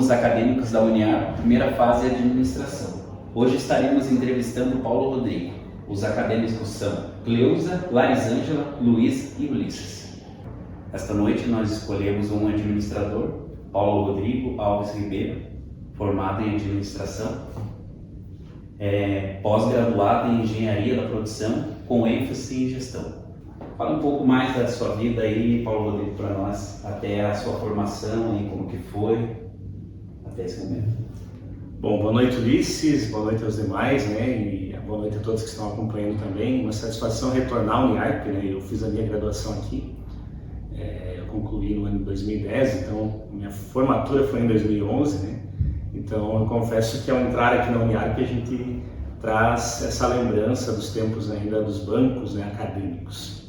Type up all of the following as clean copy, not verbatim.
somos acadêmicos da Uniar, primeira fase de administração. Hoje estaremos entrevistando Paulo Rodrigo. Os acadêmicos são Cleusa, Larisângela, Luiz e Ulisses. Esta noite nós escolhemos um administrador, Paulo Rodrigo Alves Ribeiro, formado em administração, pós-graduado em engenharia da produção, com ênfase em gestão. Fala um pouco mais da sua vida aí, Paulo Rodrigo, para nós, até a sua formação e como que foi até esse momento. Bom, boa noite, Ulisses, boa noite aos demais, né, e boa noite a todos que estão acompanhando também. Uma satisfação retornar ao Uniarp, né, eu fiz a minha graduação aqui, eu concluí no ano de 2010, então minha formatura foi em 2011, né, então eu confesso que ao entrar aqui na Uniarp a gente traz essa lembrança dos tempos ainda dos bancos, né, acadêmicos.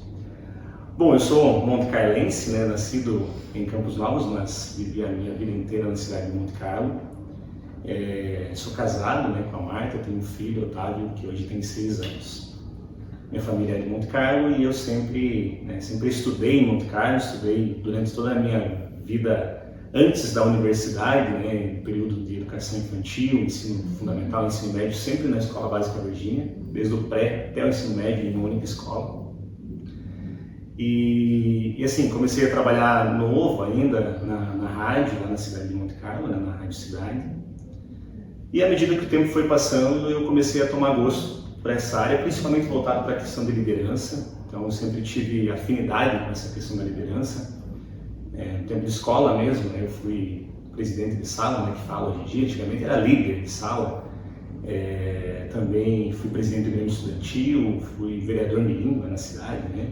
Bom, eu sou montecarlense, né, nascido em Campos Novos, mas vivi a minha vida inteira na cidade de Monte Carlo. Sou casado, né, com a Marta, tenho um filho, Otávio, que hoje tem 6 anos. Minha família é de Monte Carlo e eu sempre estudei em Monte Carlo, estudei durante toda a minha vida antes da universidade, né, período de educação infantil, ensino fundamental, ensino médio, sempre na Escola Básica Virgínia, desde o pré até o ensino médio em uma única escola. E assim, comecei a trabalhar novo ainda na rádio, lá na cidade de Monte Carlo, né, na Rádio Cidade. E à medida que o tempo foi passando, eu comecei a tomar gosto para essa área, principalmente voltado para a questão de liderança. Então eu sempre tive afinidade com essa questão da liderança. No tempo de escola mesmo, né, eu fui presidente de sala, né, que fala hoje em dia, antigamente era líder de sala. Também fui presidente do Grêmio Estudantil, fui vereador mirim na cidade, né?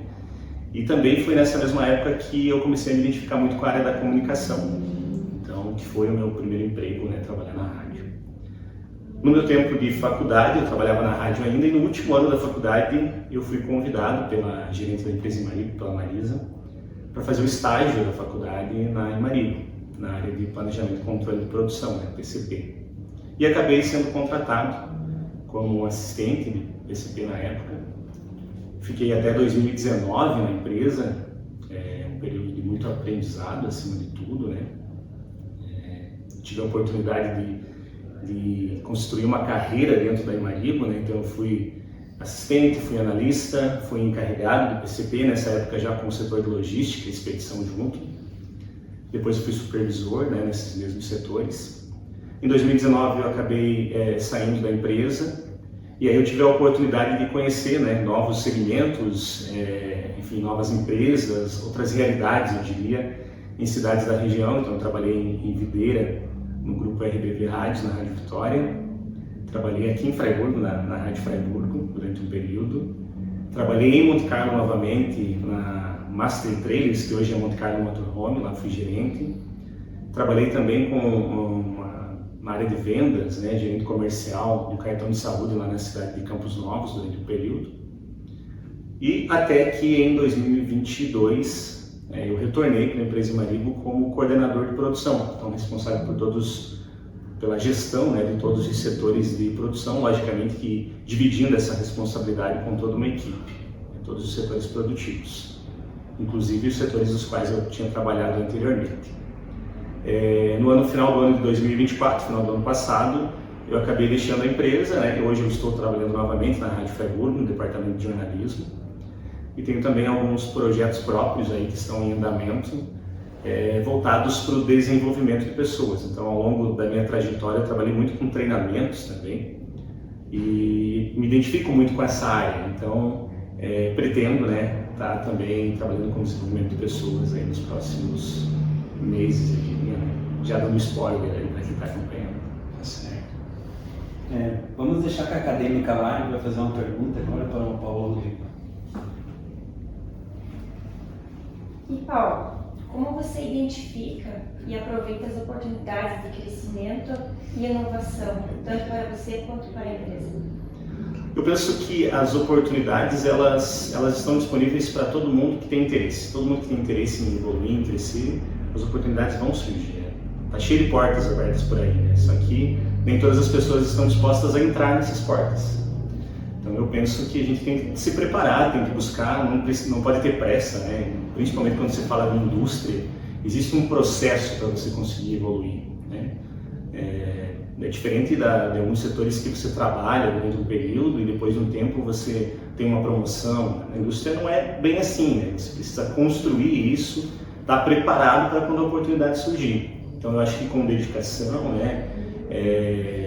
E também foi nessa mesma época que eu comecei a me identificar muito com a área da comunicação. Então, que foi o meu primeiro emprego, né, trabalhar na rádio. No meu tempo de faculdade, eu trabalhava na rádio ainda, e no último ano da faculdade eu fui convidado pela gerente da empresa Imarigo, pela Marisa, para fazer o estágio da faculdade na Imarigo, na área de planejamento e controle de produção, né, PCP. E acabei sendo contratado como assistente de PCP na época. Fiquei até 2019 na empresa, um período de muito aprendizado acima de tudo, né? Tive a oportunidade de construir uma carreira dentro da Imarigo, né? Então eu fui assistente, fui analista, fui encarregado do PCP, nessa época já com o setor de logística e expedição junto. Depois eu fui supervisor, né, nesses mesmos setores. Em 2019 eu acabei saindo da empresa. E aí eu tive a oportunidade de conhecer, né, novos segmentos, enfim, novas empresas, outras realidades, eu diria, em cidades da região. Então eu trabalhei em Videira, no grupo RBV Rádios, na Rádio Vitória. Trabalhei aqui em Fraiburgo, na Rádio Fraiburgo, durante um período. Trabalhei em Monte Carlo novamente, na Master Trailers, que hoje é Monte Carlo Motorhome, lá fui gerente. Trabalhei também na área de vendas, né, gerente comercial do cartão de saúde lá na cidade de Campos Novos durante o período. E até que em 2022 eu retornei para a empresa Imarigo como coordenador de produção, então responsável pela gestão, né, de todos os setores de produção, logicamente que dividindo essa responsabilidade com toda uma equipe, todos os setores produtivos, inclusive os setores dos quais eu tinha trabalhado anteriormente. No final do ano de 2024, final do ano passado, eu acabei deixando a empresa, né, e hoje eu estou trabalhando novamente na Rádio Fraiburgo, no departamento de jornalismo, e tenho também alguns projetos próprios aí que estão em andamento, voltados para o desenvolvimento de pessoas. Então, ao longo da minha trajetória, eu trabalhei muito com treinamentos também, e me identifico muito com essa área. Então, pretendo, né, estar também trabalhando com desenvolvimento de pessoas aí nos próximos meses, eu diria, né? Já dando spoiler aí para quem está acompanhando. Tá certo. Vamos deixar que a acadêmica Lari vai fazer uma pergunta agora para o Paulo Rodrigo. E Paulo, como você identifica e aproveita as oportunidades de crescimento e inovação, tanto para você quanto para a empresa? Eu penso que as oportunidades elas estão disponíveis para todo mundo que tem interesse. Todo mundo que tem interesse em evoluir, em crescer, as oportunidades vão surgir. Tá cheio de portas abertas por aí, né? Só que nem todas as pessoas estão dispostas a entrar nessas portas. Então eu penso que a gente tem que se preparar, tem que buscar, não pode ter pressa, né? Principalmente quando você fala de indústria, existe um processo para você conseguir evoluir, né? É diferente de alguns setores que você trabalha durante um período e depois de um tempo você tem uma promoção. A indústria não é bem assim, né? Você precisa construir isso, estar preparado para quando a oportunidade surgir. Então eu acho que com dedicação, né,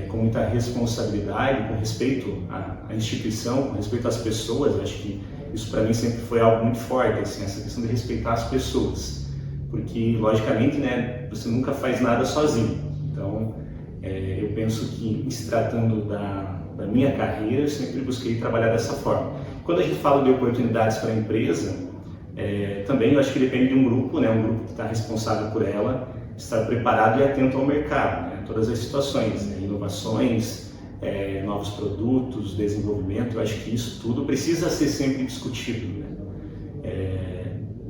com muita responsabilidade, com respeito à instituição, com respeito às pessoas, eu acho que isso para mim sempre foi algo muito forte, assim, essa questão de respeitar as pessoas. Porque, logicamente, né, você nunca faz nada sozinho. Então, eu penso que, se tratando da minha carreira, eu sempre busquei trabalhar dessa forma. Quando a gente fala de oportunidades para a empresa, também eu acho que depende de um grupo, né, um grupo que está responsável por ela, estar preparado e atento ao mercado, né, todas as situações, né, inovações, novos produtos, desenvolvimento. Eu acho que isso tudo precisa ser sempre discutido, né?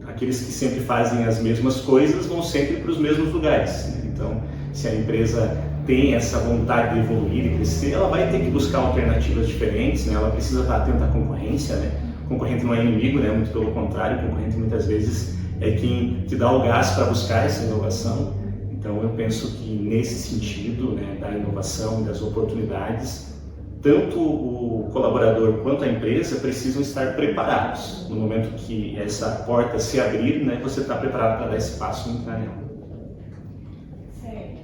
Aqueles que sempre fazem as mesmas coisas vão sempre para os mesmos lugares, né? Então, se a empresa tem essa vontade de evoluir e crescer, ela vai ter que buscar alternativas diferentes, né? Ela precisa estar atenta à concorrência, né? O concorrente não é inimigo, né? Muito pelo contrário, o concorrente muitas vezes é quem te dá o gás para buscar essa inovação. Então, eu penso que nesse sentido, né, da inovação e das oportunidades, tanto o colaborador quanto a empresa precisam estar preparados. No momento que essa porta se abrir, né, você está preparado para dar esse passo e entrar nela. Certo.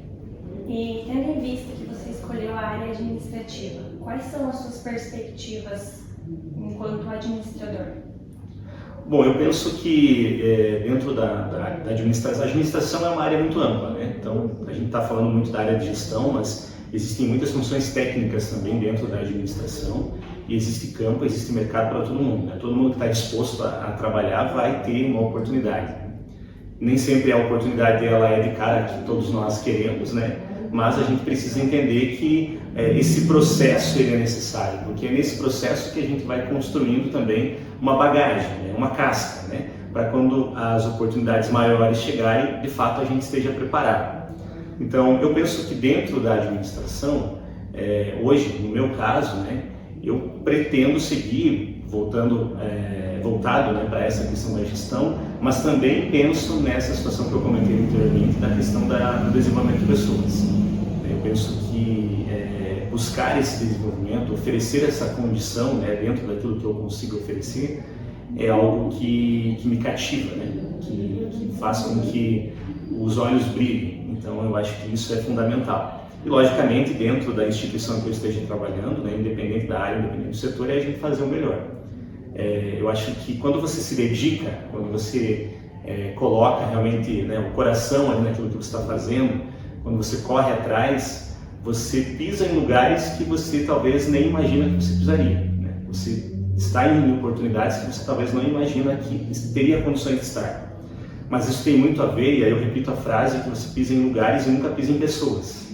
E tendo em vista que você escolheu a área administrativa, quais são as suas perspectivas enquanto administrador? Bom, eu penso que dentro da administração, a administração é uma área muito ampla, né? Então, a gente está falando muito da área de gestão, mas existem muitas funções técnicas também dentro da administração, e existe campo, existe mercado para todo mundo, né? Todo mundo que está disposto a trabalhar vai ter uma oportunidade. Nem sempre a oportunidade ela é de cara que todos nós queremos, né? Mas a gente precisa entender que esse processo ele é necessário, porque é nesse processo que a gente vai construindo também uma bagagem, né? Uma casca, né? Para quando as oportunidades maiores chegarem, de fato a gente esteja preparado. Então, eu penso que dentro da administração, hoje, no meu caso, né, eu pretendo seguir voltado, né, para essa questão da gestão, mas também penso nessa situação que eu comentei anteriormente, da questão do desenvolvimento de pessoas. Eu penso que buscar esse desenvolvimento, oferecer essa condição, né, dentro daquilo que eu consigo oferecer, é algo que me cativa, né, que faz com que os olhos brilhem. Então, eu acho que isso é fundamental. E, logicamente, dentro da instituição que eu esteja trabalhando, né, independente da área, independente do setor, é a gente fazer o melhor. Eu acho que quando você se dedica, quando você coloca realmente, né, o coração ali naquilo que você está fazendo, quando você corre atrás, você pisa em lugares que você talvez nem imagina que você pisaria, né? Você está em oportunidades que você talvez não imagina que teria condições de estar. Mas isso tem muito a ver, e aí eu repito a frase, que você pisa em lugares e nunca pisa em pessoas.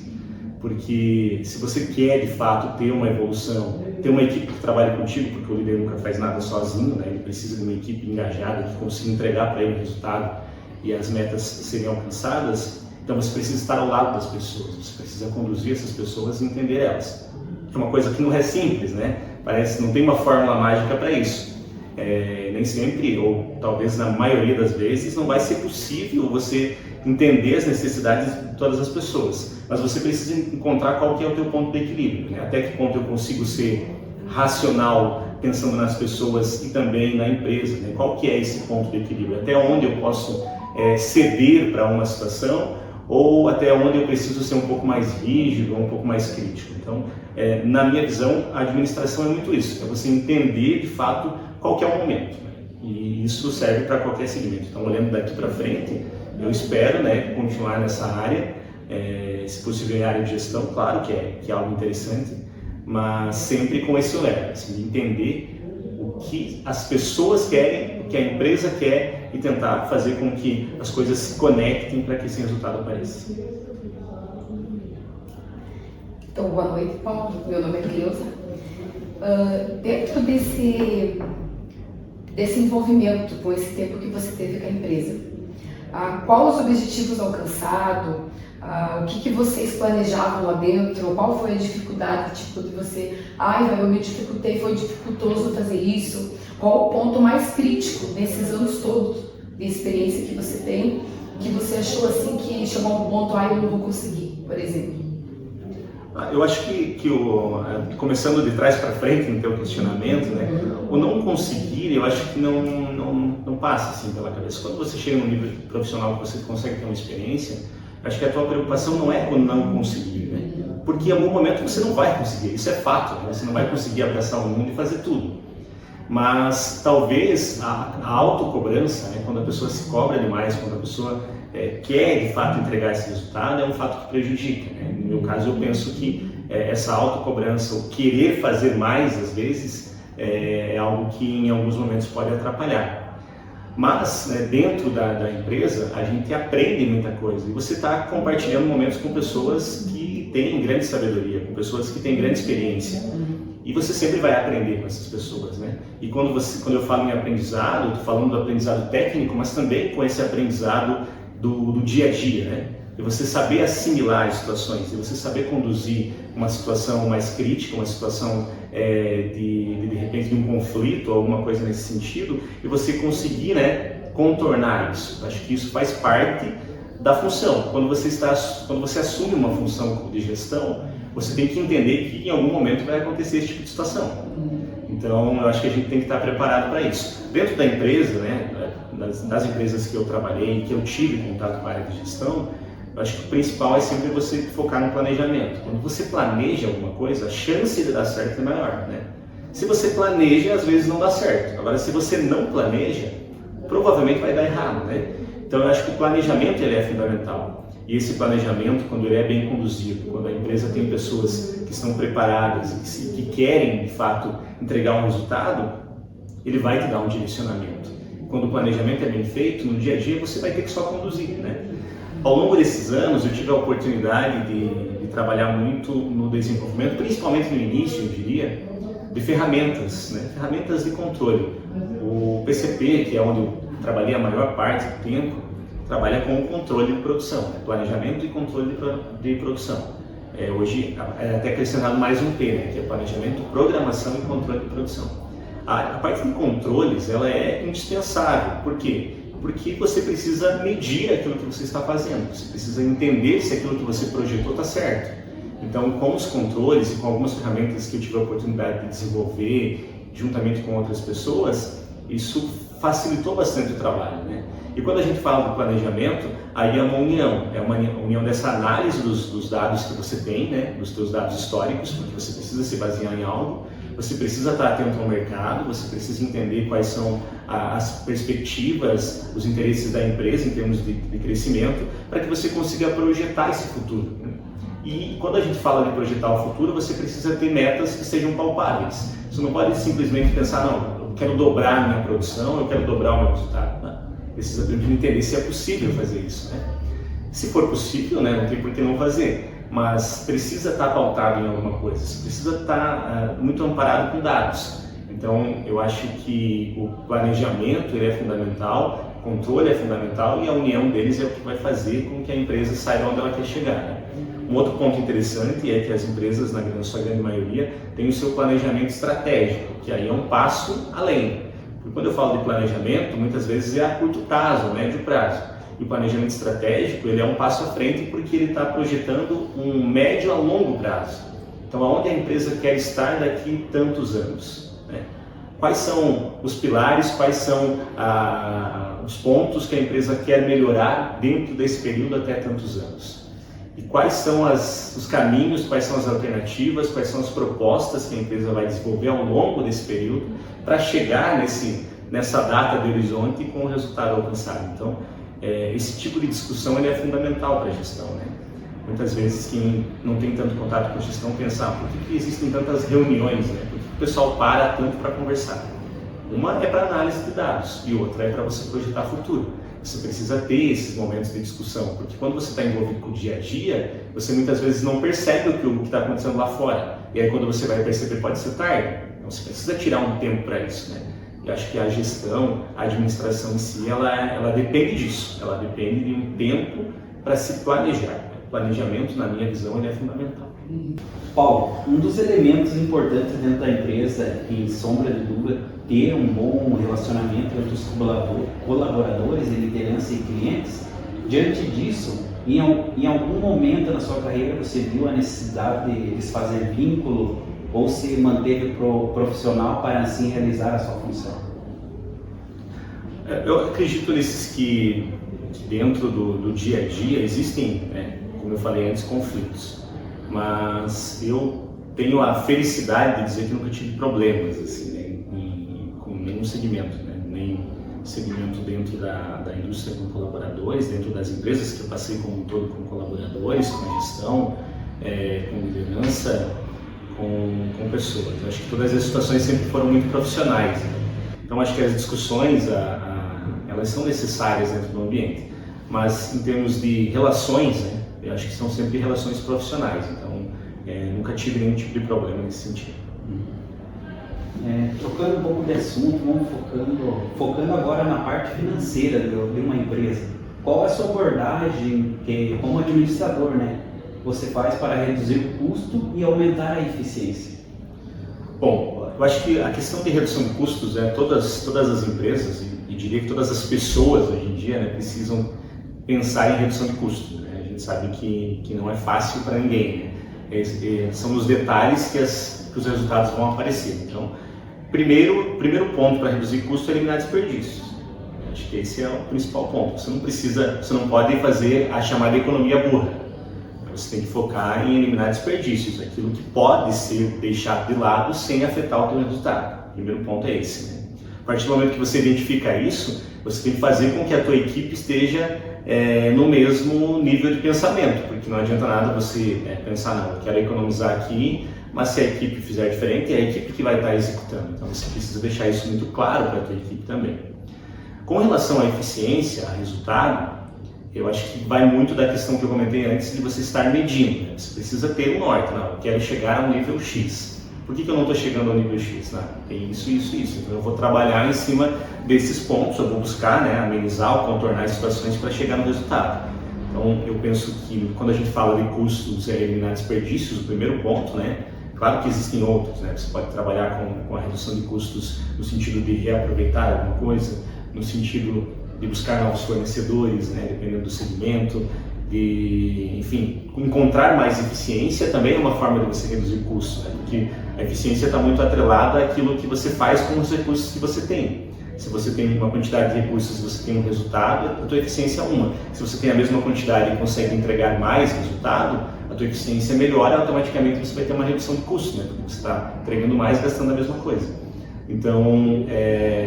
Porque se você quer, de fato, ter uma evolução, ter uma equipe que trabalhe contigo, porque o líder nunca faz nada sozinho, né? Ele precisa de uma equipe engajada que consiga entregar para ele o resultado e as metas serem alcançadas. Então você precisa estar ao lado das pessoas, você precisa conduzir essas pessoas e entender elas. É uma coisa que não é simples, né? Parece, não tem uma fórmula mágica para isso. Nem sempre, ou talvez na maioria das vezes, não vai ser possível você entender as necessidades de todas as pessoas. Mas você precisa encontrar qual que é o teu ponto de equilíbrio, né? Até que ponto eu consigo ser racional, pensando nas pessoas e também na empresa, né? Qual que é esse ponto de equilíbrio? Até onde eu posso ceder para uma situação, ou até onde eu preciso ser um pouco mais rígido, ou um pouco mais crítico. Então, na minha visão, a administração é muito isso, é você entender de fato qual que é o momento, né? E isso serve para qualquer segmento. Então, olhando daqui para frente, eu espero, né, continuar nessa área, se possível em área de gestão, claro que é algo interessante, mas sempre com esse olhar, assim, de entender o que as pessoas querem, o que a empresa quer e tentar fazer com que as coisas se conectem para que esse resultado apareça. Então, boa noite, Paulo. Meu nome é Cleusa. Dentro desse envolvimento com esse tempo que você teve com a empresa, quais os objetivos alcançados? O que vocês planejavam lá dentro? Qual foi a dificuldade, tipo, de você... eu me dificultei, foi dificultoso fazer isso. Qual o ponto mais crítico nesses anos todos de experiência que você tem, que você achou assim que chegou a um ponto, eu não vou conseguir, por exemplo? Eu acho que começando de trás para frente no teu questionamento, né, o não conseguir, eu acho que não passa assim pela cabeça. Quando você chega num nível profissional que você consegue ter uma experiência, acho que a tua preocupação não é com não conseguir, né? Porque em algum momento você não vai conseguir, isso é fato, né? Você não vai conseguir abraçar o mundo e fazer tudo. Mas talvez a autocobrança, né, quando a pessoa se cobra demais, quando a pessoa quer de fato entregar esse resultado, é um fato que prejudica, né? No meu caso, eu penso que essa autocobrança, o querer fazer mais às vezes, é algo que em alguns momentos pode atrapalhar. Mas dentro da empresa a gente aprende muita coisa e você está compartilhando momentos com pessoas que têm grande sabedoria, com pessoas que têm grande experiência. E você sempre vai aprender com essas pessoas, né? E quando eu falo em aprendizado, eu estou falando do aprendizado técnico, mas também com esse aprendizado do dia a dia, né? E você saber assimilar as situações, e você saber conduzir uma situação mais crítica, uma situação de repente de um conflito, alguma coisa nesse sentido, e você conseguir, né, contornar isso. Acho que isso faz parte da função. Quando você assume uma função de gestão, você tem que entender que em algum momento vai acontecer esse tipo de situação. Então, eu acho que a gente tem que estar preparado para isso. Dentro da empresa, né, das empresas que eu trabalhei, que eu tive contato com a área de gestão, eu acho que o principal é sempre você focar no planejamento. Quando você planeja alguma coisa, a chance de dar certo é maior, né? Se você planeja, às vezes não dá certo. Agora, se você não planeja, provavelmente vai dar errado, né? Então, eu acho que o planejamento ele é fundamental. E esse planejamento, quando ele é bem conduzido, quando a empresa tem pessoas que estão preparadas e que querem, de fato, entregar um resultado, ele vai te dar um direcionamento. Quando o planejamento é bem feito, no dia a dia você vai ter que só conduzir, né? Ao longo desses anos, eu tive a oportunidade de trabalhar muito no desenvolvimento, principalmente no início, eu diria, de ferramentas, né? Ferramentas de controle. O PCP, que é onde eu trabalhei a maior parte do tempo, trabalha com o controle de produção, né? Planejamento e controle de produção. Hoje é até acrescentado mais um P, né? Que é planejamento, programação e controle de produção. A parte de controles ela é indispensável. Por quê? Porque você precisa medir aquilo que você está fazendo, você precisa entender se aquilo que você projetou está certo. Então, com os controles e com algumas ferramentas que eu tive a oportunidade de desenvolver, juntamente com outras pessoas, isso facilitou bastante o trabalho, né? E quando a gente fala do planejamento, aí é uma união dessa análise dos dados que você tem, né? Dos seus dados históricos, porque você precisa se basear em algo. Você precisa estar atento ao mercado, você precisa entender quais são as perspectivas, os interesses da empresa em termos de crescimento, para que você consiga projetar esse futuro. E quando a gente fala de projetar o futuro, você precisa ter metas que sejam palpáveis. Você não pode simplesmente pensar, não, eu quero dobrar a minha produção, eu quero dobrar o meu resultado. Não. Precisa primeiro entender se é possível fazer isso, né? Se for possível, né, não tem por que não fazer. Mas precisa estar pautado em alguma coisa, precisa estar muito amparado com dados. Então, eu acho que o planejamento ele é fundamental, o controle é fundamental e a união deles é o que vai fazer com que a empresa saiba onde ela quer chegar, né? Um outro ponto interessante é que as empresas, na sua grande maioria, têm o seu planejamento estratégico, que aí é um passo além. Porque quando eu falo de planejamento, muitas vezes é a curto prazo, a médio prazo. E o planejamento estratégico ele é um passo à frente porque ele está projetando um médio a longo prazo. Então, aonde a empresa quer estar daqui tantos anos? Né? Quais são os pilares, quais são os pontos que a empresa quer melhorar dentro desse período até tantos anos? E quais são os caminhos, quais são as alternativas, quais são as propostas que a empresa vai desenvolver ao longo desse período para chegar nessa data de horizonte com o resultado alcançado. Então, esse tipo de discussão ele é fundamental para a gestão, né? Muitas vezes quem não tem tanto contato com a gestão pensa, por que existem tantas reuniões, né? Por que o pessoal para tanto para conversar? Uma é para análise de dados e outra é para você projetar futuro. Você precisa ter esses momentos de discussão, porque quando você está envolvido com o dia a dia, você muitas vezes não percebe o que está acontecendo lá fora. E aí quando você vai perceber pode ser tarde. Então você precisa tirar um tempo para isso, né? Eu acho que a gestão, a administração em si, ela depende disso. Ela depende de um tempo para se planejar. O planejamento, na minha visão, ele é fundamental. Paulo, um dos elementos importantes dentro da empresa, em sombra de dúvida, ter um bom relacionamento entre os colaboradores, liderança e clientes. Diante disso, Em algum momento na sua carreira você viu a necessidade de se fazer vínculo ou se manteve profissional para assim realizar a sua função? Eu acredito nesses que dentro do dia a dia existem, como eu falei antes, conflitos, mas eu tenho a felicidade de dizer que nunca tive problemas assim, com nenhum segmento, nem segmento dentro da indústria com colaboradores, dentro das empresas que eu passei como um todo com colaboradores, com gestão, com liderança, com pessoas. Eu acho que todas as situações sempre foram muito profissionais. Então acho que as discussões elas são necessárias dentro do ambiente, mas em termos de relações, eu acho que são sempre relações profissionais. Então nunca tive nenhum tipo de problema nesse sentido. Trocando um pouco de assunto, vamos focando agora na parte financeira de uma empresa. Qual é a sua abordagem como administrador, você faz para reduzir o custo e aumentar a eficiência? Bom, eu acho que a questão de redução de custos, todas as empresas e diria que todas as pessoas hoje em dia precisam pensar em redução de custos. A gente sabe que não é fácil para ninguém. São nos detalhes que os resultados vão aparecer. Então, primeiro ponto para reduzir custo é eliminar desperdícios. Acho que esse é o principal ponto. Você não pode fazer a chamada economia burra. Você tem que focar em eliminar desperdícios, aquilo que pode ser deixado de lado sem afetar o teu resultado. O primeiro ponto é esse. A partir do momento que você identifica isso, você tem que fazer com que a tua equipe esteja no mesmo nível de pensamento, porque não adianta nada você pensar, não, eu quero economizar aqui, mas se a equipe fizer diferente, é a equipe que vai estar executando. Então você precisa deixar isso muito claro para a tua equipe também. Com relação à eficiência, a resultado, eu acho que vai muito da questão que eu comentei antes de você estar medindo. Você precisa ter um norte. Não, eu quero chegar ao nível X. Por que eu não estou chegando ao nível X? Não, tem isso. Então eu vou trabalhar em cima desses pontos, eu vou buscar amenizar ou contornar as situações para chegar no resultado. Então eu penso que quando a gente fala de custos, eliminar desperdícios, o primeiro ponto, claro que existem outros, você pode trabalhar com a redução de custos no sentido de reaproveitar alguma coisa, no sentido de buscar novos fornecedores, dependendo do segmento, enfim, encontrar mais eficiência também é uma forma de você reduzir custos, porque a eficiência está muito atrelada àquilo que você faz com os recursos que você tem. Se você tem uma quantidade de recursos e você tem um resultado, a tua eficiência é uma. Se você tem a mesma quantidade e consegue entregar mais resultado, a tua eficiência melhora, automaticamente você vai ter uma redução de custo, porque você está entregando mais gastando a mesma coisa. Então,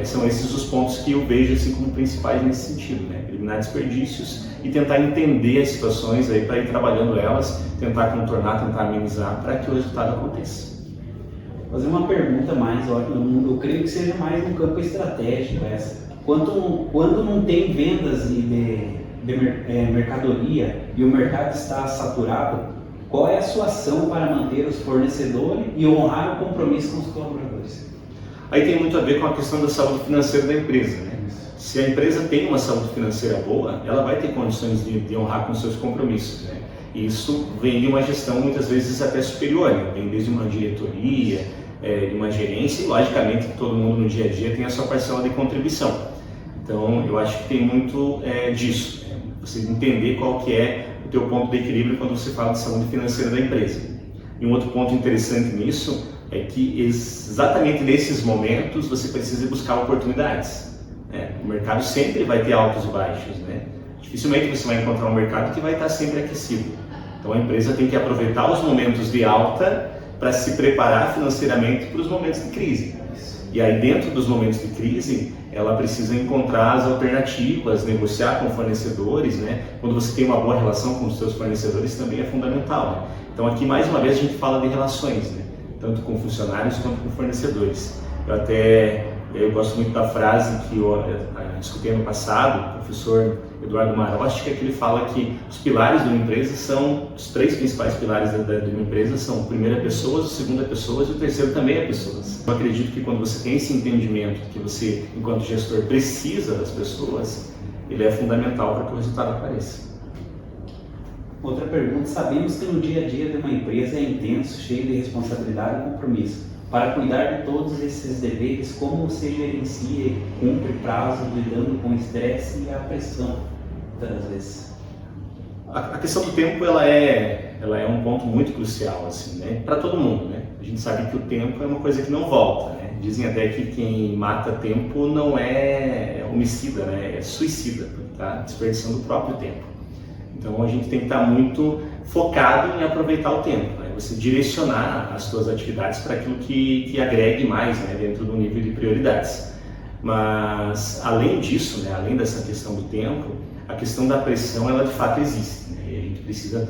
são esses os pontos que eu vejo assim como principais nesse sentido, eliminar desperdícios e tentar entender as situações para ir trabalhando elas, tentar contornar, tentar amenizar para que o resultado aconteça. Fazer uma pergunta mais, eu creio que seja mais no campo estratégico essa. Quando não tem vendas de mercadoria e o mercado está saturado, qual é a sua ação para manter os fornecedores e honrar o compromisso com os colaboradores? Aí tem muito a ver com a questão da saúde financeira da empresa. Se a empresa tem uma saúde financeira boa, ela vai ter condições de honrar com seus compromissos. E isso vem de uma gestão muitas vezes até superior, vem desde uma diretoria, de uma gerência e logicamente todo mundo no dia a dia tem a sua parcela de contribuição. Então eu acho que tem muito disso, você entender qual que é o teu ponto de equilíbrio quando você fala de saúde financeira da empresa. E um outro ponto interessante nisso é que exatamente nesses momentos você precisa buscar oportunidades. O mercado sempre vai ter altos e baixos. Dificilmente você vai encontrar um mercado que vai estar sempre aquecido. Então a empresa tem que aproveitar os momentos de alta para se preparar financeiramente para os momentos de crise. E aí dentro dos momentos de crise, ela precisa encontrar as alternativas, negociar com fornecedores. Quando você tem uma boa relação com os seus fornecedores também é fundamental. Então aqui mais uma vez a gente fala de relações, tanto com funcionários quanto com fornecedores. Eu gosto muito da frase que eu escutei ano passado, o professor Eduardo Marosti, que ele fala que os pilares de uma empresa são, os três principais pilares de uma empresa são a primeira pessoas, a segunda pessoas e o terceiro também é pessoas. Eu acredito que quando você tem esse entendimento que você, enquanto gestor, precisa das pessoas, ele é fundamental para que o resultado apareça. Outra pergunta, sabemos que no dia a dia de uma empresa é intenso, cheio de responsabilidade e compromisso. Para cuidar de todos esses deveres, como você gerencia e cumpre prazo, lidando com o estresse e a pressão, muitas vezes? A questão do tempo, ela é um ponto muito crucial, assim, né? Para todo mundo, né? A gente sabe que o tempo é uma coisa que não volta, né? Dizem até que quem mata tempo não é homicida, né? É suicida, porque está desperdiçando o próprio tempo. Então a gente tem que estar muito focado em aproveitar o tempo, né? Você direcionar as suas atividades para aquilo que agregue mais, né? Dentro do nível de prioridades. Mas além disso, né? Além dessa questão do tempo, a questão da pressão, ela de fato existe, né? E a gente precisa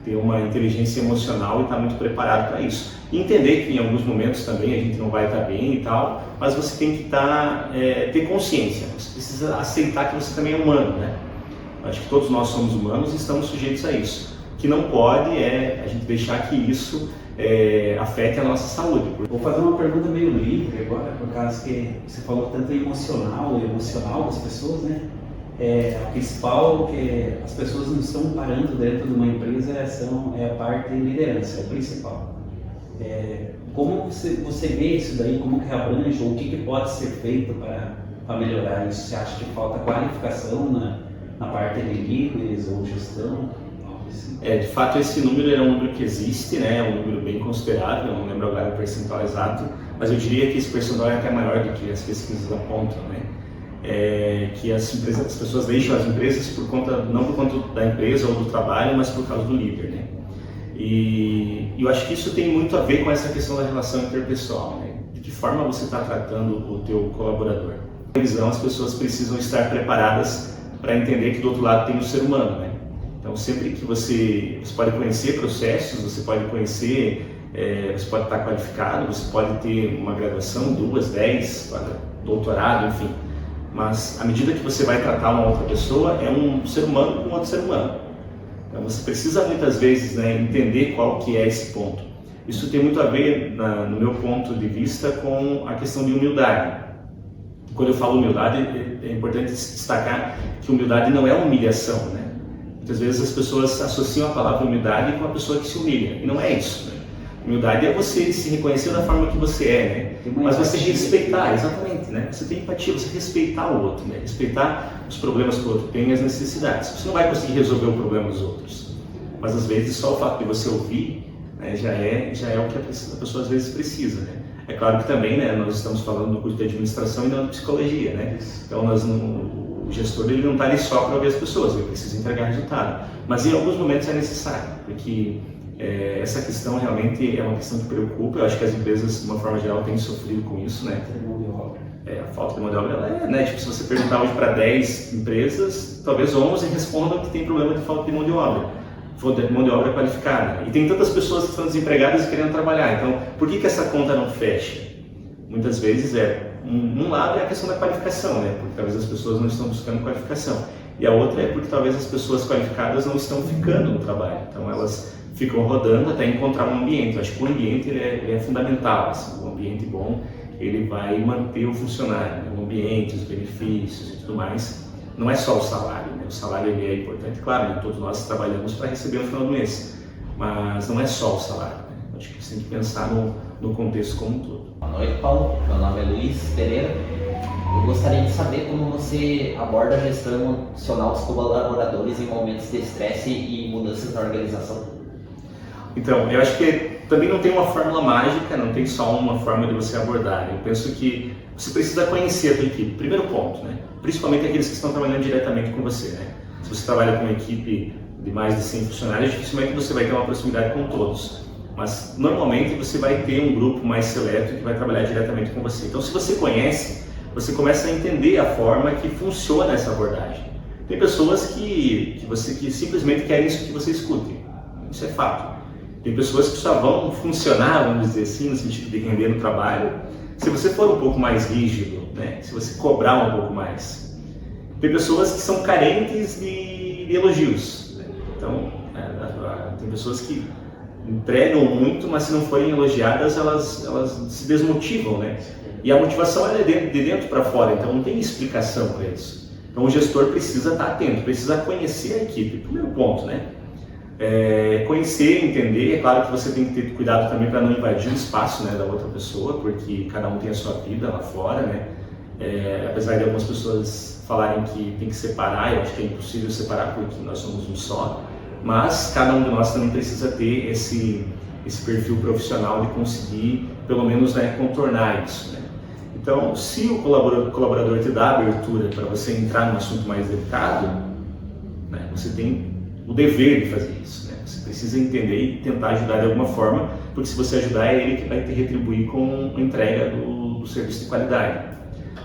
ter uma inteligência emocional e estar muito preparado para isso. E entender que em alguns momentos também a gente não vai estar bem e tal, mas você tem que ter consciência, você precisa aceitar que você também é humano, né? Acho que todos nós somos humanos e estamos sujeitos a isso. O que não pode é a gente deixar que isso afete a nossa saúde. Vou fazer uma pergunta meio livre agora, por causa que você falou tanto emocional das pessoas, né? A principal que as pessoas não estão parando dentro de uma empresa é a parte de liderança, é a principal. Como você vê isso daí, como que abrange, ou o que pode ser feito para melhorar isso? Você acha que falta qualificação na parte de líderes ou gestão? De fato esse número é um número que existe, né? É um número bem considerável, não lembro agora o percentual exato, mas eu diria que esse percentual é até maior do que as pesquisas apontam, né? Que as pessoas deixam as empresas não por conta da empresa ou do trabalho, mas por causa do líder, né? E eu acho que isso tem muito a ver com essa questão da relação interpessoal, né? De que forma você está tratando o teu colaborador. Na visão, as pessoas precisam estar preparadas para entender que do outro lado tem o ser humano, né? Então sempre que você pode conhecer processos, você pode conhecer, você pode estar qualificado, você pode ter uma graduação, 2, 10, doutorado, enfim. Mas à medida que você vai tratar uma outra pessoa, é um ser humano com outro ser humano. Então você precisa muitas vezes, né, entender qual que é esse ponto. Isso tem muito a ver, no meu ponto de vista, com a questão de humildade. Quando eu falo humildade, é importante destacar que humildade não é humilhação, né? Muitas vezes as pessoas associam a palavra humildade com a pessoa que se humilha, e não é isso, né? Humildade é você se reconhecer da forma que você é, né? Mas você respeitar, exatamente, né? Você tem empatia, você respeitar o outro, né? Respeitar os problemas que o outro tem e as necessidades. Você não vai conseguir resolver o problema dos outros, mas às vezes só o fato de você ouvir, né, já é o que a pessoa às vezes precisa, né? É claro que também, né, nós estamos falando do curso de administração e não de psicologia, né? Então o gestor ele não está ali só para ouvir as pessoas, ele precisa entregar resultado. Mas em alguns momentos é necessário, porque essa questão realmente é uma questão que preocupa. Eu acho que as empresas, de uma forma geral, têm sofrido com isso, né? A falta de mão de obra, né? Tipo, se você perguntar hoje para 10 empresas, talvez 11 respondam que tem problema de falta de mão de obra. Mão de obra qualificada. E tem tantas pessoas que estão desempregadas e querendo trabalhar. Então, por que essa conta não fecha? Muitas vezes um lado é a questão da qualificação, né? Porque talvez as pessoas não estão buscando qualificação. E a outra é porque talvez as pessoas qualificadas não estão ficando no trabalho. Então, elas ficam rodando até encontrar um ambiente. Eu acho que o ambiente ele é fundamental. Assim, um ambiente bom, ele vai manter o funcionário, né? O ambiente, os benefícios e tudo mais. Não é só o salário, né? O salário ele é importante, claro, né? Todos nós trabalhamos para receber no final do mês, mas não é só o salário, né? Acho que você tem que pensar no contexto como um todo. Boa noite, Paulo. Meu nome é Luiz Pereira. Eu gostaria de saber como você aborda a gestão emocional dos colaboradores em momentos de estresse e mudanças na organização. Então, eu acho que também não tem uma fórmula mágica, não tem só uma forma de você abordar. Eu penso que você precisa conhecer a tua equipe, primeiro ponto, né? Principalmente aqueles que estão trabalhando diretamente com você, né? Se você trabalha com uma equipe de mais de 100 funcionários, dificilmente você vai ter uma proximidade com todos. Mas normalmente você vai ter um grupo mais seleto que vai trabalhar diretamente com você. Então, se você conhece, você começa a entender a forma que funciona essa abordagem. Tem pessoas que simplesmente querem isso que você escute. Isso é fato. Tem pessoas que só vão funcionar, vamos dizer assim, no sentido de render no trabalho, se você for um pouco mais rígido, né? Se você cobrar um pouco mais. Tem pessoas que são carentes de elogios, né? Então, tem pessoas que entregam muito, mas se não forem elogiadas, elas se desmotivam, né? E a motivação ela é de dentro para fora, então não tem explicação para isso. Então o gestor precisa estar atento, precisa conhecer a equipe, primeiro ponto, né? Conhecer, entender, é claro que você tem que ter cuidado também para não invadir o espaço, né, da outra pessoa, porque cada um tem a sua vida lá fora, né? Apesar de algumas pessoas falarem que tem que separar, eu acho que é impossível separar porque nós somos um só, mas cada um de nós também precisa ter esse perfil profissional de conseguir, pelo menos, né, contornar isso, né? Então, se o colaborador te dá abertura para você entrar num assunto mais delicado, né, você tem o dever de fazer isso, né? Você precisa entender e tentar ajudar de alguma forma, porque se você ajudar, é ele que vai te retribuir com a entrega do serviço de qualidade.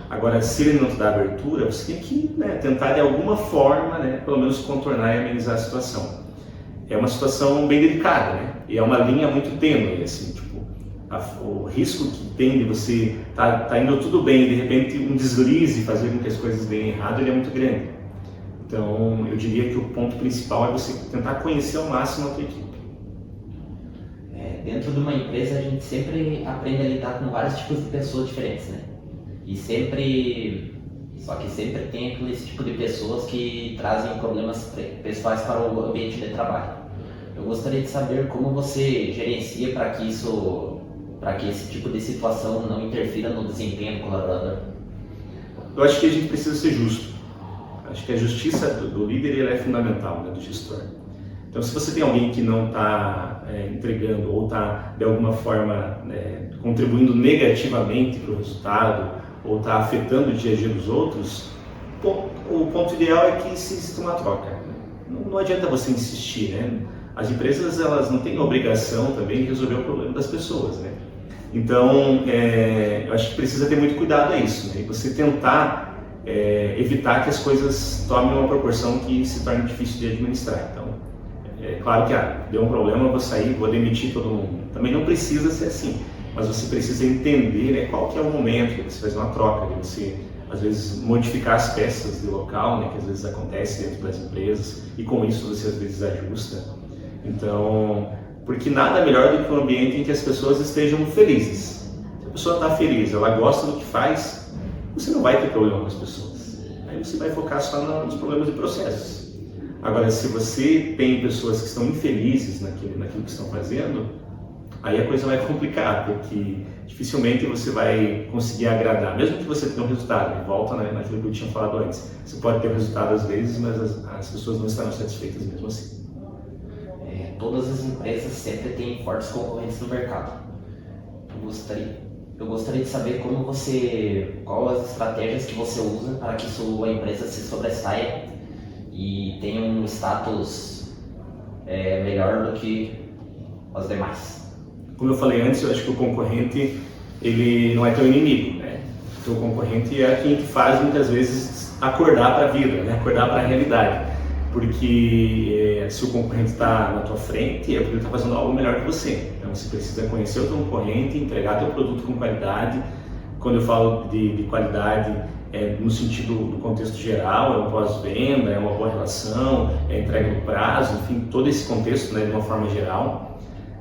Agora, se ele não te dá abertura, você tem que, né, tentar de alguma forma, né, pelo menos contornar e amenizar a situação. É uma situação bem delicada, né? E é uma linha muito tênue, assim, tipo, o risco que tem de você tá indo tudo bem e de repente um deslize fazer com que as coisas deem errado, ele é muito grande. Então, eu diria que o ponto principal é você tentar conhecer ao máximo a tua equipe. Dentro de uma empresa, a gente sempre aprende a lidar com vários tipos de pessoas diferentes, né? Só que sempre tem aquele tipo de pessoas que trazem problemas pessoais para o ambiente de trabalho. Eu gostaria de saber como você gerencia para que esse tipo de situação não interfira no desempenho do colaborador. Eu acho que a gente precisa ser justo. Acho que a justiça do líder ela é fundamental, né, do gestor. Então, se você tem alguém que não está entregando ou está, de alguma forma, contribuindo negativamente para o resultado ou está afetando o dia a dia dos outros, o ponto ideal é que se exista uma troca. Não adianta você insistir, né? As empresas elas não têm a obrigação também de resolver o problema das pessoas, né? Então, eu acho que precisa ter muito cuidado a isso, né? E você tentar evitar que as coisas tomem uma proporção que se torne difícil de administrar. Então, é claro que deu um problema, eu vou sair, vou demitir todo mundo. Também não precisa ser assim, mas você precisa entender, né, qual que é o momento de você fazer uma troca, de você, às vezes, modificar as peças de local, né, que às vezes acontece dentro das empresas, e com isso você às vezes ajusta. Então, porque nada melhor do que um ambiente em que as pessoas estejam felizes. Se a pessoa está feliz, ela gosta do que faz, você não vai ter problema com as pessoas. Aí você vai focar só nos problemas de processos. Agora, se você tem pessoas que estão infelizes naquilo que estão fazendo, aí a coisa vai complicar, porque dificilmente você vai conseguir agradar, mesmo que você tenha um resultado. Volta naquilo que eu tinha falado antes. Você pode ter um resultado às vezes, mas as pessoas não estarão satisfeitas mesmo assim. Todas as empresas sempre têm fortes concorrentes no mercado. Eu gostaria de saber qual as estratégias que você usa para que sua empresa se sobressaia e tenha um status melhor do que os demais. Como eu falei antes, eu acho que o concorrente ele não é teu inimigo, né? O teu concorrente é quem te faz muitas vezes acordar para a vida, né? Acordar para a realidade. Porque se o concorrente está na tua frente, é porque ele está fazendo algo melhor que você. Então você precisa conhecer o teu concorrente, entregar teu produto com qualidade. Quando eu falo de qualidade, no sentido do contexto geral, é um pós-venda, é uma boa relação, é entrega no prazo, enfim, todo esse contexto, né, de uma forma geral.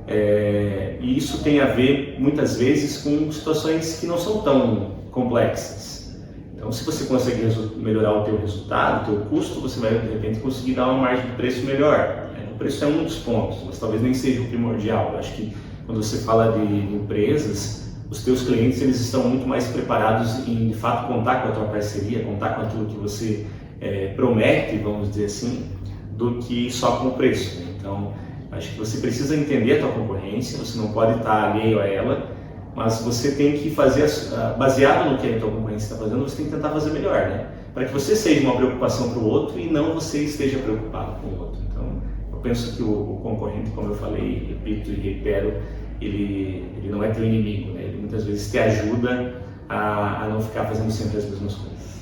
E isso tem a ver, muitas vezes, com situações que não são tão complexas. Então, se você conseguir melhorar o teu resultado, o teu custo, você vai, de repente, conseguir dar uma margem de preço melhor. O preço é um dos pontos, mas talvez nem seja o primordial. Eu acho que quando você fala de empresas, os teus clientes eles estão muito mais preparados em, de fato, contar com a tua parceria, contar com aquilo que você promete, vamos dizer assim, do que só com o preço. Então, acho que você precisa entender a tua concorrência, você não pode estar alheio a ela, mas você tem que fazer, baseado no que a tua concorrência está fazendo, você tem que tentar fazer melhor, né? Para que você seja uma preocupação para o outro e não você esteja preocupado com o outro. Então, eu penso que o concorrente, como eu falei, repito e reitero, ele não é teu inimigo, né? Ele muitas vezes te ajuda a não ficar fazendo sempre as mesmas coisas.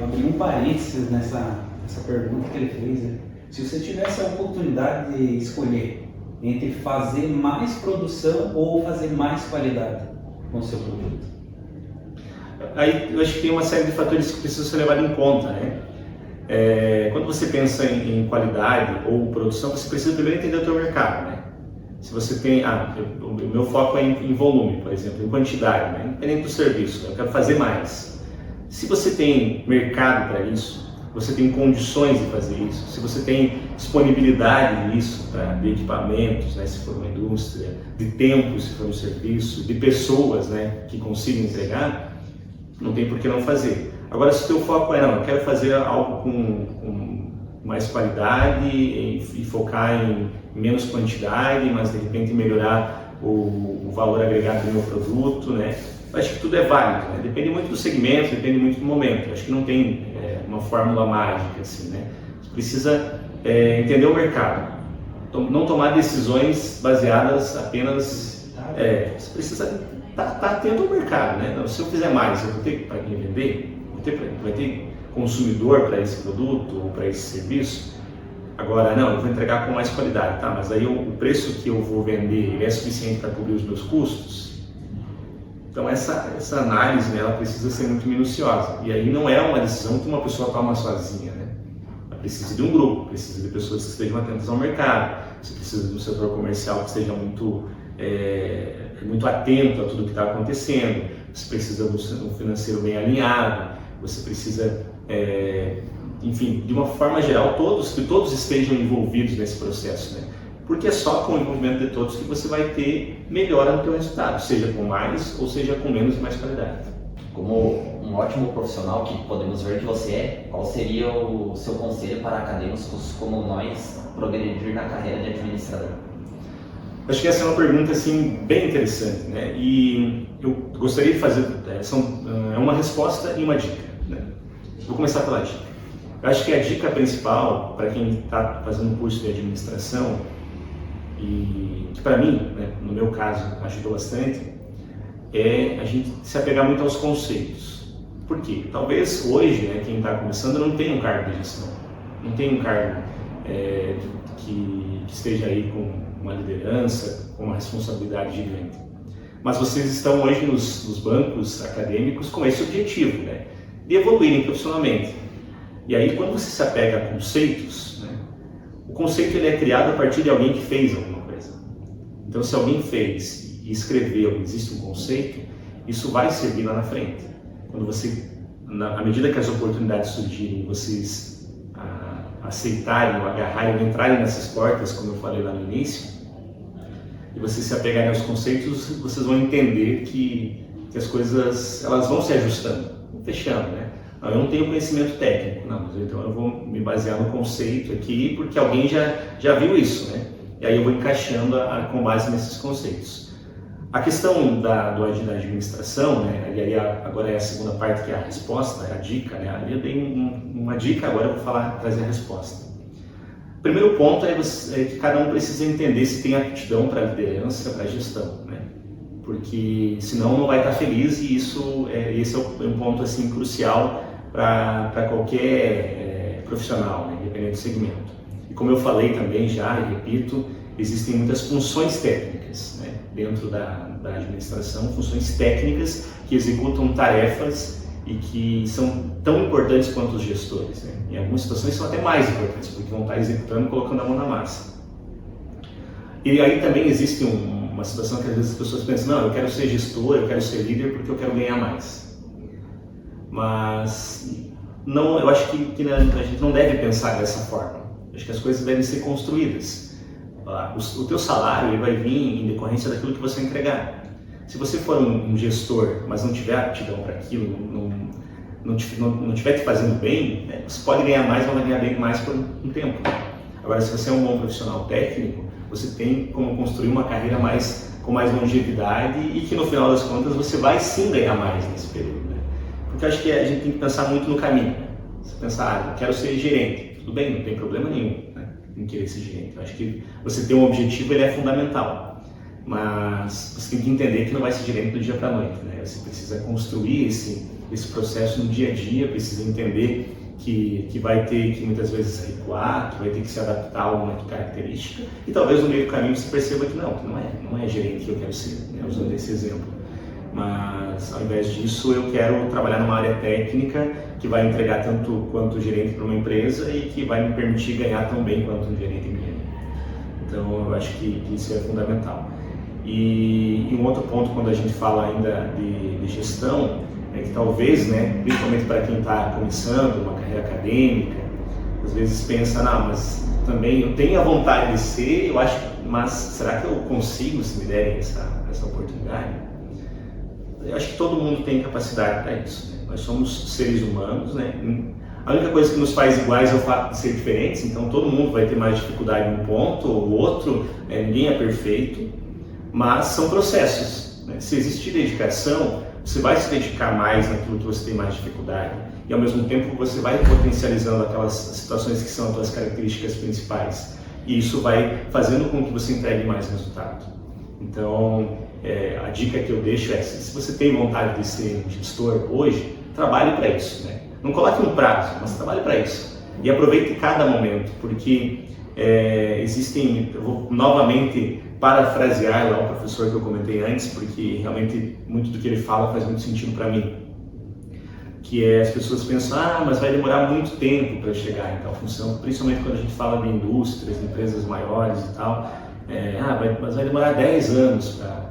Abri um parênteses nessa pergunta que ele fez, né? Se você tivesse a oportunidade de escolher entre fazer mais produção ou fazer mais qualidade com o seu produto? Aí eu acho que tem uma série de fatores que precisam ser levados em conta, né? Quando você pensa em qualidade ou produção, você precisa primeiro entender o teu mercado, né? Se você tem, o meu foco é em volume, por exemplo, em quantidade, né? Independente do serviço, eu quero fazer mais. Se você tem mercado para isso, você tem condições de fazer isso, se você tem disponibilidade nisso, de equipamentos, né, se for uma indústria, de tempo, se for um serviço, de pessoas, né, que consigam entregar, não tem por que não fazer. Agora, se o teu foco não, eu quero fazer algo com mais qualidade e focar em menos quantidade, mas de repente melhorar o valor agregado do meu produto, né? Eu acho que tudo é válido, né? Depende muito do segmento, depende muito do momento. Eu acho que não tem uma fórmula mágica, assim, né? Você precisa entender o mercado, não tomar decisões baseadas apenas... você precisa estar atento ao mercado, né? Então, se eu fizer mais, eu vou ter para quem vender? Vai ter consumidor para esse produto ou para esse serviço? Agora, não, eu vou entregar com mais qualidade, tá? Mas aí o preço que eu vou vender ele é suficiente para cobrir os meus custos? Então essa análise, né, ela precisa ser muito minuciosa. E aí não é uma decisão que uma pessoa toma sozinha, né? Ela precisa de um grupo, precisa de pessoas que estejam atentas ao mercado, você precisa de um setor comercial que esteja muito atento a tudo que está acontecendo, você precisa de um financeiro bem alinhado, você precisa, enfim, de uma forma geral, que todos estejam envolvidos nesse processo, né? Porque é só com o envolvimento de todos que você vai ter melhora no teu resultado, seja com mais ou seja com menos e mais qualidade. Como um ótimo profissional que podemos ver que você é, qual seria o seu conselho para acadêmicos como nós progredir na carreira de administrador? Acho que essa é uma pergunta assim, bem interessante, né? E eu gostaria de fazer uma resposta e uma dica, né? Vou começar pela dica. Eu acho que a dica principal para quem está fazendo um curso de administração, e que para mim, né, no meu caso, ajudou bastante, é a gente se apegar muito aos conceitos. Por quê? Talvez hoje, né, quem está começando não tenha um cargo de gestão, não tem um cargo que esteja aí com uma liderança, com uma responsabilidade gigante. Mas vocês estão hoje nos bancos acadêmicos com esse objetivo, né, de evoluírem profissionalmente. E aí, quando você se apega a conceitos, né, o conceito ele é criado a partir de alguém que fez alguma coisa. Então, se alguém fez e escreveu, existe um conceito, isso vai servir lá na frente. Quando você, à medida que as oportunidades surgirem, vocês aceitarem, ou agarrarem, ou entrarem nessas portas, como eu falei lá no início, e vocês se apegarem aos conceitos, vocês vão entender que as coisas elas vão se ajustando, fechando, né? Não, eu não tenho conhecimento técnico, não, mas então eu vou me basear no conceito aqui, porque alguém já viu isso, né? E aí eu vou encaixando com base nesses conceitos. A questão da administração, né? E aí agora é a segunda parte, que é a resposta, é a dica, né? Ali eu dei uma dica, agora eu vou trazer a resposta. O primeiro ponto é que cada um precisa entender se tem aptidão para liderança, para gestão, né? Porque senão não vai estar feliz, e esse é um ponto assim crucial para qualquer profissional, né, independente do segmento. E como eu falei também já, e repito, existem muitas funções técnicas, né, dentro da administração, funções técnicas que executam tarefas e que são tão importantes quanto os gestores, né? Em algumas situações são até mais importantes, porque vão estar executando e colocando a mão na massa. E aí também existe uma situação que às vezes as pessoas pensam, não, eu quero ser gestor, eu quero ser líder porque eu quero ganhar mais. Mas não, eu acho que a gente não deve pensar dessa forma. Eu acho que as coisas devem ser construídas. O teu salário ele vai vir em decorrência daquilo que você entregar. Se você for um gestor, mas não tiver aptidão para aquilo, não estiver te fazendo bem, né, você pode ganhar mais, mas vai ganhar bem mais por um tempo. Agora, se você é um bom profissional técnico, você tem como construir uma carreira com mais longevidade e que no final das contas você vai sim ganhar mais nesse período, né? Porque eu acho que a gente tem que pensar muito no caminho. Você pensar, eu quero ser gerente, tudo bem, não tem problema nenhum, né, em querer ser gerente. Eu acho que você ter um objetivo ele é fundamental, mas você tem que entender que não vai ser gerente do dia para a noite, né? Você precisa construir esse processo no dia a dia, precisa entender que vai ter que muitas vezes recuar, que vai ter que se adaptar a alguma característica, e talvez no meio do caminho você perceba que não é gerente que eu quero ser, né, usando esse exemplo. Mas ao invés disso eu quero trabalhar numa área técnica que vai entregar tanto quanto gerente para uma empresa e que vai me permitir ganhar tão bem quanto um gerente em mim. Então eu acho que isso é fundamental. E um outro ponto quando a gente fala ainda de gestão, é que talvez, né, principalmente para quem está começando uma carreira acadêmica, às vezes pensa, não, mas também eu tenho a vontade de ser, eu acho, mas será que eu consigo se me derem essa oportunidade? Eu acho que todo mundo tem capacidade para isso, né? nós somos seres humanos, né? A única coisa que nos faz iguais é o fato de ser diferentes, então todo mundo vai ter mais dificuldade em um ponto ou outro, ninguém é perfeito, mas são processos, né? Se existe dedicação, você vai se dedicar mais naquilo que você tem mais dificuldade e ao mesmo tempo você vai potencializando aquelas situações que são as suas características principais e isso vai fazendo com que você entregue mais resultado. Então, a dica que eu deixo é, se você tem vontade de ser gestor hoje, trabalhe para isso, né? Não coloque um prazo, mas trabalhe para isso. E aproveite cada momento, porque existem, eu vou novamente parafrasear lá o professor que eu comentei antes, porque realmente muito do que ele fala faz muito sentido para mim. Que as pessoas pensam, mas vai demorar muito tempo para chegar em tal função, principalmente quando a gente fala de indústrias, de empresas maiores e tal, mas vai demorar 10 anos para...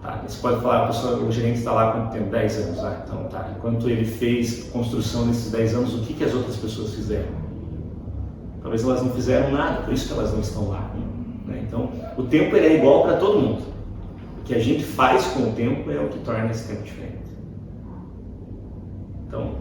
Tá, você pode falar, o gerente está lá há quanto tempo? 10 anos. Então tá. Enquanto ele fez construção nesses 10 anos, o que as outras pessoas fizeram? Talvez elas não fizeram nada, por isso que elas não estão lá. Né? Então, o tempo ele é igual para todo mundo. O que a gente faz com o tempo é o que torna esse tempo diferente. Então,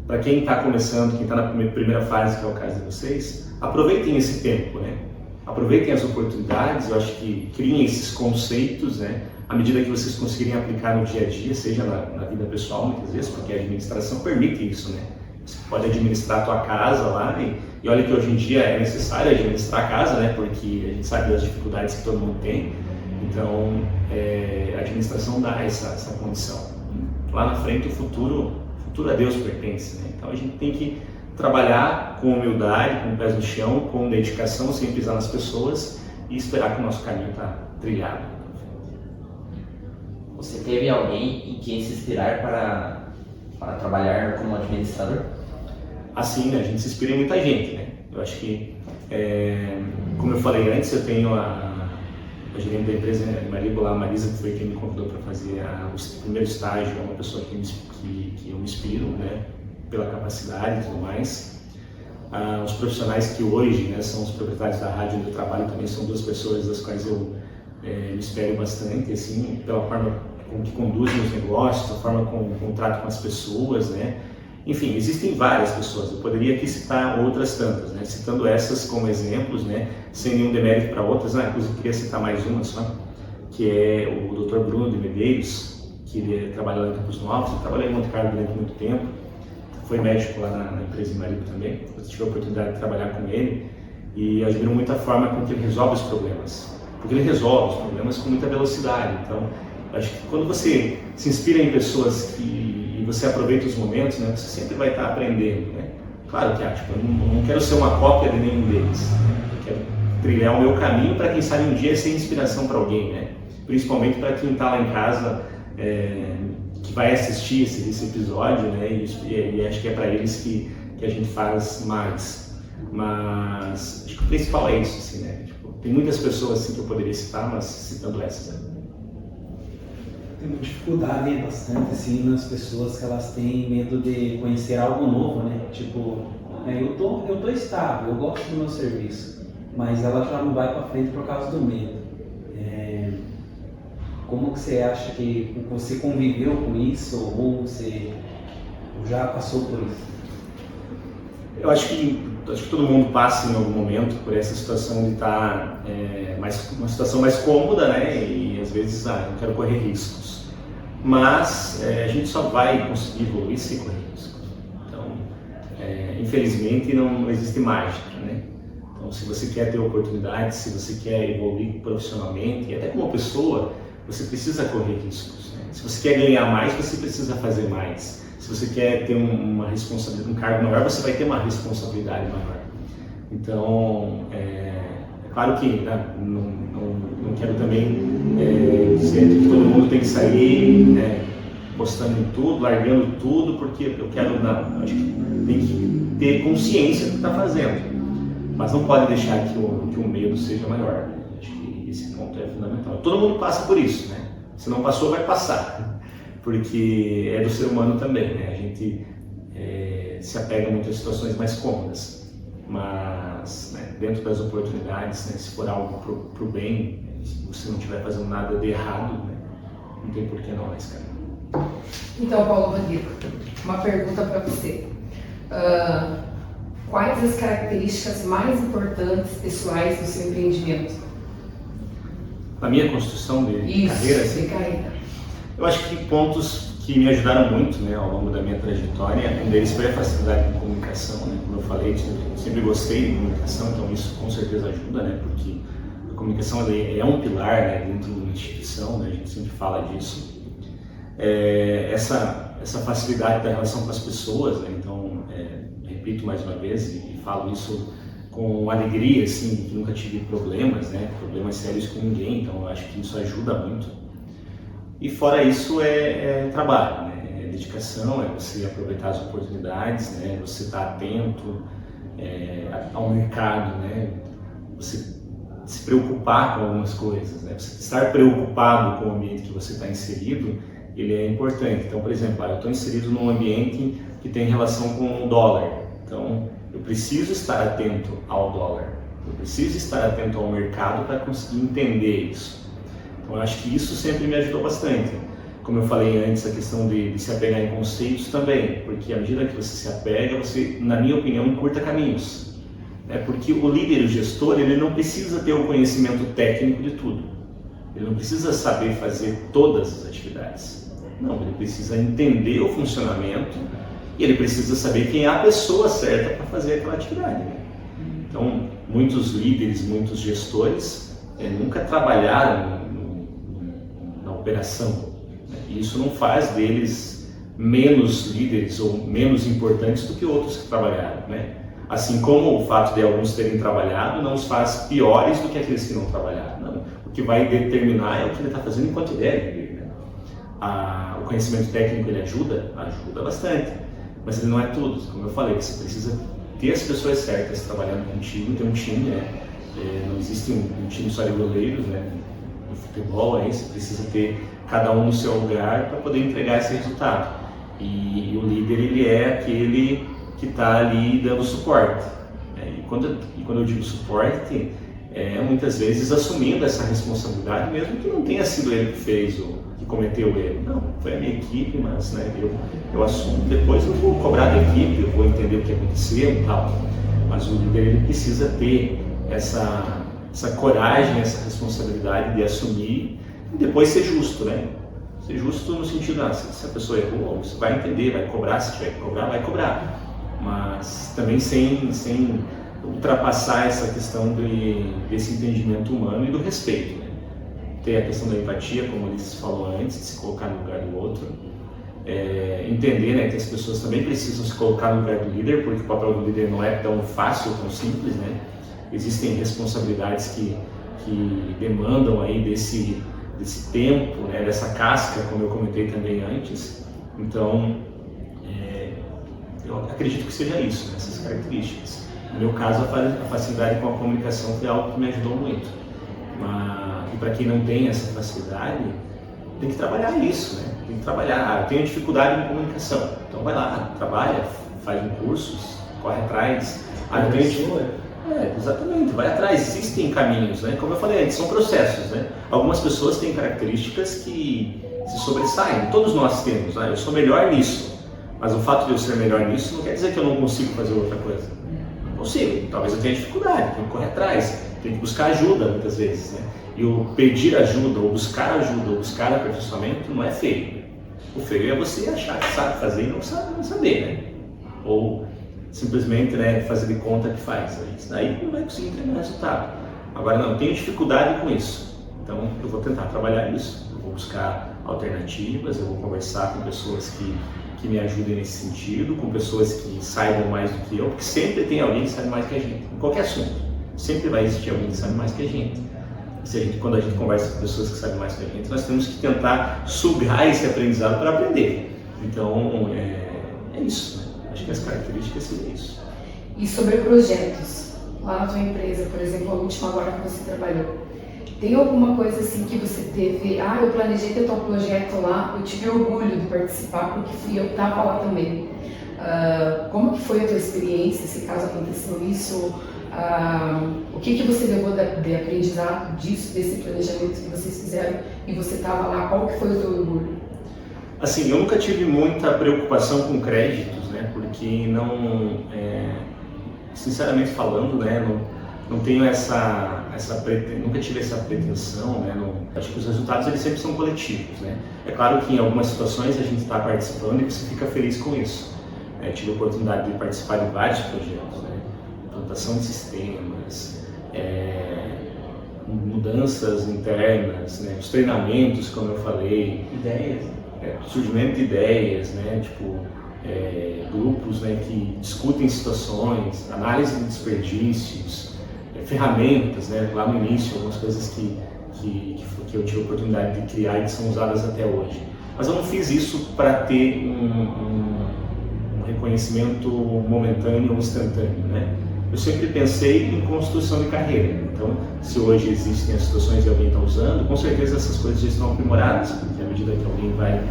para quem está começando, quem está na primeira fase, que é o caso de vocês, aproveitem esse tempo, né? Aproveitem as oportunidades, eu acho que criem esses conceitos, né? À medida que vocês conseguirem aplicar no dia a dia, seja na vida pessoal, muitas vezes, porque a administração permite isso, né? Você pode administrar a tua casa lá e olha que hoje em dia é necessário administrar a casa, né? Porque a gente sabe das dificuldades que todo mundo tem. Então, a administração dá essa condição. Lá na frente, o futuro a Deus pertence, né? Então, a gente tem que trabalhar com humildade, com pés no chão, com dedicação, sem pisar nas pessoas e esperar que o nosso caminho está trilhado. Você teve alguém em quem se inspirar para trabalhar como administrador? Assim, né? A gente se inspira em muita gente, né? Eu acho que, como eu falei antes, eu tenho a gerente da empresa, a Marisa, que foi quem me convidou para fazer o primeiro estágio, é uma pessoa que eu me inspiro, né? Pela capacidade e tudo mais. Os profissionais que hoje, né, são os proprietários da rádio onde eu trabalho também são duas pessoas das quais eu me espelho bastante, assim, pela forma com que conduzem os negócios, a forma como tratam com as pessoas, né? Enfim, existem várias pessoas, eu poderia aqui citar outras tantas, né? Citando essas como exemplos, né? Sem nenhum demérito para outras, inclusive eu queria citar mais uma só, que é o Dr. Bruno de Medeiros, que ele trabalha lá em Campos Novos, ele trabalhou em Monte Carlo durante muito tempo, foi médico lá na empresa em Marico também, eu tive a oportunidade de trabalhar com ele e admiro muito a forma com que ele resolve os problemas, porque ele resolve os problemas com muita velocidade. Então, acho que quando você se inspira em pessoas e você aproveita os momentos, né, você sempre vai estar aprendendo, né? Claro que eu não quero ser uma cópia de nenhum deles, né? Eu quero trilhar o meu caminho para quem sabe um dia ser inspiração para alguém, né? Principalmente para quem está lá em casa, que vai assistir esse episódio, né? E acho que é para eles que a gente faz mais. Mas acho que o principal é isso, assim, né? Tipo, tem muitas pessoas assim, que eu poderia citar, mas citando essas, né? Tem uma dificuldade bastante assim nas pessoas que elas têm medo de conhecer algo novo, né? Tipo, eu tô estável, eu gosto do meu serviço, mas ela já não vai para frente por causa do medo. Como que você acha que você conviveu com isso ou você já passou por isso? Eu acho que todo mundo passa em algum momento por essa situação de estar uma situação mais cômoda, né? E às vezes eu quero correr riscos. Mas a gente só vai conseguir evoluir se correr riscos. Então, infelizmente não existe mágica, né? Então, se você quer ter oportunidades, se você quer evoluir profissionalmente e até como pessoa, você precisa correr riscos, né? Se você quer ganhar mais, você precisa fazer mais. Se você quer ter uma responsabilidade, um cargo maior, você vai ter uma responsabilidade maior. Então, claro que, né, não quero também dizer que todo mundo tem que sair postando em tudo, largando tudo, porque eu quero, acho que tem que ter consciência do que está fazendo. Mas não pode deixar que o medo seja maior. Acho que esse ponto é fundamental. Todo mundo passa por isso, né? Se não passou, vai passar. Porque é do ser humano também, né? A gente se apega muito às situações mais cômodas. Mas, né, dentro das oportunidades, né, se for algo pro bem, se você não estiver fazendo nada de errado, né, não tem por que não arriscar. Então, Paulo Rodrigo, uma pergunta para você. Quais as características mais importantes pessoais do seu empreendimento? Na minha construção de carreira, assim, de carreira. eu acho que pontos que me ajudaram muito, né, ao longo da minha trajetória, um deles foi a facilidade de comunicação, né? Como eu falei, sempre gostei de comunicação, então isso com certeza ajuda, né? Porque a comunicação é um pilar, né, dentro de uma instituição, né? A gente sempre fala disso. Essa facilidade da relação com as pessoas, né? Então, repito mais uma vez e falo isso com alegria, assim, que nunca tive problemas, né? Problemas sérios com ninguém, então eu acho que isso ajuda muito. E fora isso é trabalho, né? É dedicação, é você aproveitar as oportunidades, né? Você estar atento ao mercado, né? Você se preocupar com algumas coisas, né? Você estar preocupado com o ambiente que você está inserido, ele é importante. Então, por exemplo, eu estou inserido num ambiente que tem relação com o dólar, então eu preciso estar atento ao dólar, eu preciso estar atento ao mercado para conseguir entender isso. Então, eu acho que isso sempre me ajudou bastante. Como eu falei antes, a questão de se apegar em conceitos também, porque à medida que você se apega, você, na minha opinião, encurta caminhos. Porque o líder, o gestor, ele não precisa ter o conhecimento técnico de tudo. Ele não precisa saber fazer todas as atividades. Não, ele precisa entender o funcionamento e ele precisa saber quem é a pessoa certa para fazer aquela atividade. Então, muitos líderes, muitos gestores nunca trabalharam na operação. E isso não faz deles menos líderes ou menos importantes do que outros que trabalharam, né? Assim como o fato de alguns terem trabalhado não os faz piores do que aqueles que não trabalharam. Não. O que vai determinar é o que ele está fazendo enquanto ele é líder, né? O conhecimento técnico ele ajuda bastante, mas ele não é tudo. Como eu falei, você precisa ter as pessoas certas trabalhando contigo, ter um time, né? Não existe um time só de goleiros, né? No futebol você precisa ter cada um no seu lugar para poder entregar esse resultado. E o líder ele é aquele que está ali dando suporte. E quando eu digo suporte, muitas vezes assumindo essa responsabilidade, mesmo que não tenha sido ele que fez ou que cometeu o erro. Não, foi a minha equipe, mas né, eu assumo. Depois eu vou cobrar da equipe, eu vou entender o que aconteceu e tal. Mas o líder ele precisa ter essa coragem, essa responsabilidade de assumir e depois ser justo, né? Ser justo no sentido, se a pessoa errou, você vai entender, vai cobrar, se tiver que cobrar, vai cobrar. Mas também sem ultrapassar essa questão desse entendimento humano e do respeito, né? Ter a questão da empatia, como o Ulisses falou antes, de se colocar no lugar do outro. Entender, né, que as pessoas também precisam se colocar no lugar do líder, porque o papel do líder não é tão fácil, tão simples, né? Existem responsabilidades que demandam aí desse tempo, né, dessa casca, como eu comentei também antes. Então, eu acredito que seja isso, né, essas características. No meu caso, a facilidade com a comunicação foi algo que me ajudou muito. E para quem não tem essa facilidade, tem que trabalhar isso, né? Tem que trabalhar. Eu tenho dificuldade em comunicação, então vai lá, trabalha, faz um curso, corre atrás. Exatamente, vai atrás. Existem caminhos, né? Como eu falei antes, são processos, né? Algumas pessoas têm características que se sobressaem. Todos nós temos, né? Eu sou melhor nisso, mas o fato de eu ser melhor nisso não quer dizer que eu não consigo fazer outra coisa. Não consigo. Talvez eu tenha dificuldade, tenho que correr atrás, tenho que buscar ajuda muitas vezes, né? E o pedir ajuda, ou buscar aperfeiçoamento não é feio. O feio é você achar que sabe fazer e não saber, né? Ou simplesmente, né, fazer de conta que faz. Isso daí não vai conseguir ter resultado. Agora não, eu tenho dificuldade com isso. Então eu vou tentar trabalhar isso. Eu vou buscar alternativas, eu vou conversar com pessoas que me ajudem nesse sentido, com pessoas que saibam mais do que eu, porque sempre tem alguém que sabe mais que a gente, em qualquer assunto. Sempre vai existir alguém que sabe mais que a gente. Quando a gente conversa com pessoas que sabem mais que a gente, nós temos que tentar sugar esse aprendizado para aprender. Então, é isso, né? Acho que as características seriam isso. E sobre projetos, lá na tua empresa, por exemplo, a última agora que você trabalhou, tem alguma coisa assim que você teve, eu planejei ter tal projeto lá, eu tive orgulho de participar porque fui eu que estava lá também. Como que foi a tua experiência, se caso aconteceu isso? O que você levou de aprendizado disso, desse planejamento que vocês fizeram e você estava lá, qual que foi o teu orgulho? Assim, eu nunca tive muita preocupação com créditos, né? Porque não, sinceramente falando, né? Não tenho nunca tive essa pretensão, né? Acho que os resultados eles sempre são coletivos, né? É claro que em algumas situações a gente está participando e você fica feliz com isso. Tive a oportunidade de participar de vários projetos, né? Implantação de sistemas, mudanças internas, né? Os treinamentos, como eu falei, Ideias. Surgimento de ideias, né? Grupos, né, que discutem situações, análise de desperdícios, ferramentas, né? Lá no início, algumas coisas que eu tive a oportunidade de criar e que são usadas até hoje. Mas eu não fiz isso para ter um reconhecimento momentâneo ou instantâneo, né? Eu sempre pensei em construção de carreira. Então, se hoje existem as situações que alguém está usando, com certeza essas coisas já estão aprimoradas, porque à medida que alguém vai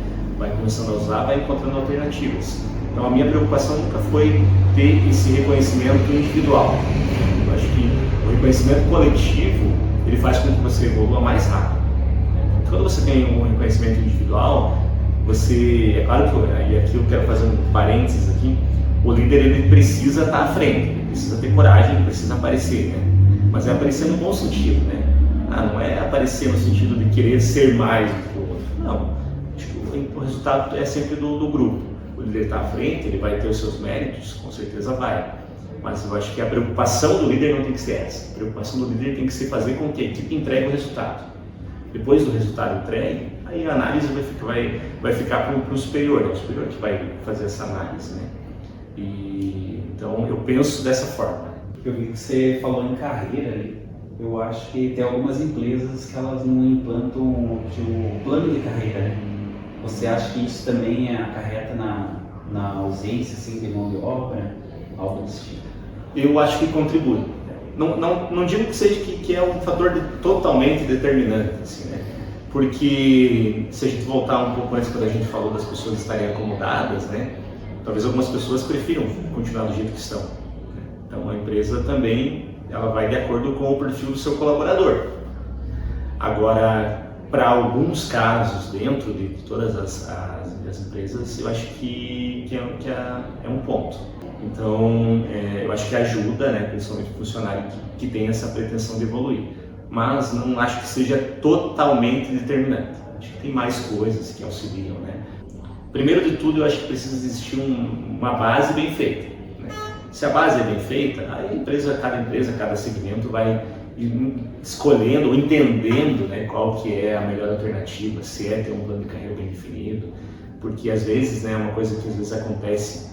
começando a usar, vai encontrando alternativas. Então, a minha preocupação nunca foi ter esse reconhecimento individual. Eu acho que o reconhecimento coletivo, ele faz com que você evolua mais rápido. Quando você tem um reconhecimento individual, é claro que, e aqui eu quero fazer um parênteses aqui, o líder ele precisa estar à frente, ele precisa ter coragem, ele precisa aparecer, né? Mas é aparecer no bom sentido, né? Não é aparecer no sentido de querer ser mais do que o outro, não. O resultado é sempre do grupo. O líder está à frente, ele vai ter os seus méritos, com certeza vai. Mas eu acho que a preocupação do líder não tem que ser essa. A preocupação do líder tem que ser fazer com que a equipe entregue o resultado. Depois do resultado entregue, aí a análise vai ficar para o superior, né? O superior que vai fazer essa análise, né? Então eu penso dessa forma. Eu vi que você falou em carreira ali. Eu acho que tem algumas empresas que elas não implantam o plano de carreira, né? Você acha que isso também acarreta na ausência assim, de mão de obra, algo desse tipo? Eu acho que contribui. Não digo que seja que é um fator totalmente determinante, assim, né? Porque se a gente voltar um pouco antes, quando a gente falou das pessoas estarem acomodadas, né? Talvez algumas pessoas prefiram continuar do jeito que estão. Então a empresa também ela vai de acordo com o perfil do seu colaborador. Agora, para alguns casos dentro de todas as empresas, eu acho que é um ponto. Então, eu acho que ajuda, né, principalmente o funcionário que tem essa pretensão de evoluir. Mas não acho que seja totalmente determinante. Acho que tem mais coisas que auxiliam, né? Primeiro de tudo, eu acho que precisa existir uma base bem feita, né? Se a base é bem feita, cada empresa, cada segmento vai escolhendo ou entendendo, né, qual que é a melhor alternativa, se é ter um plano de carreira bem definido, porque às vezes, né, uma coisa que às vezes acontece,